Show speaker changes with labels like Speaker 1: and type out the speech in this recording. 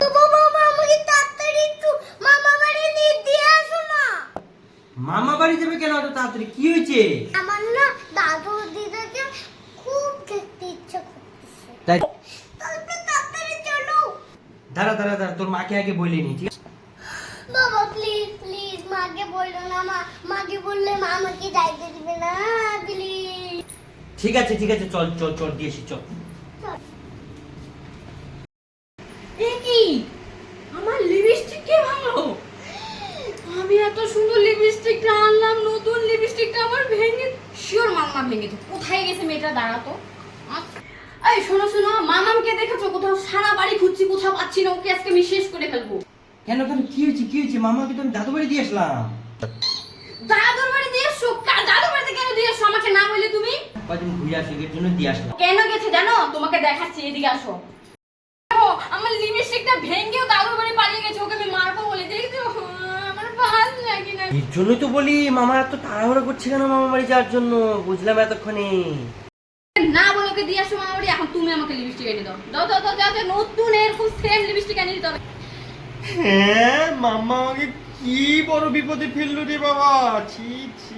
Speaker 1: তো বাবা আমাকে তাড়াতাড়ি একটু মামা বাড়ি নিয়ে দিয়ে আসো না।
Speaker 2: মামা বাড়ি যাবে কেন এত তাড়াতাড়ি? কি হয়েছে?
Speaker 1: আমার না দাদু দিদাকে খুব দেখতে ইচ্ছা করতেছে।
Speaker 2: তাই
Speaker 1: তাড়াতাড়ি চলো।
Speaker 2: দাঁড়া দাঁড়া দাঁড়া, তোর মাকে আগে বলিনি, ঠিক আছে?
Speaker 1: বাবা প্লিজ প্লিজ মাকে বললো না, মাকে বললে মা আমাকে যাইতে দিবে না, প্লিজ।
Speaker 2: ঠিক আছে ঠিক আছে, চল চল চল দিয়ে এসি, চল।
Speaker 3: এ কি আমার লিপস্টিক কে ভাঙলো? আমি এত সুন্দর লিপস্টিকটা আনলাম, নতুন লিপস্টিকটা আমার ভেঙে, শিওর মাম্মা ভেঙেছে। কোথায় গেছে মেয়েটা? দাঁড়াতো। এই শোনো শোনো, মামামকে দেখেছো কোথাও? সারা বাড়ি খুঁজছি, কোথাও পাচ্ছি না। ওকে আজকে আমি শেষ করে ফেলবো।
Speaker 2: কেন কেন, কি হয়েছে কি হয়েছে? মামাকে তো আমি দাদু বাড়ি দিয়ে আসলাম।
Speaker 3: দাদুর বাড়ি দিয়ে এসো? দাদুর বাড়িতে কেন দিয়ে এসো? আমাকে না বললে তুমি?
Speaker 2: কদিন ঘুরে আসি এর জন্য দিয়ে আসলাম।
Speaker 3: কেন গেছে জানো? তোমাকে দেখাচ্ছি, এদিকে আসো। আমার লিপস্টিকটা ভেঙেও দাদুর বাড়ি পালিয়ে গেছে। ওকে আমি মারবো বলে, দেখছো? আমার ভালো লাগে না।
Speaker 2: এর জন্যই তো বলি মামা এত তাড়াহুড়ো করছে কেন মামা বাড়ি যাওয়ার জন্য, বুঝলাম এতক্ষণে।
Speaker 3: না বলে ওকে দিয়ে আসো মামা বাড়ি। এখন তুমি আমাকে লিপস্টিক এনে দাও। দাও দাও দাও দাও দাও, নতুন এরকম সেম লিপস্টিক এনে দিতে হবে।
Speaker 2: হ্যাঁ, মামা আমাকে কি বড় বিপদে ফেললো রে বাবা। ছি ছি।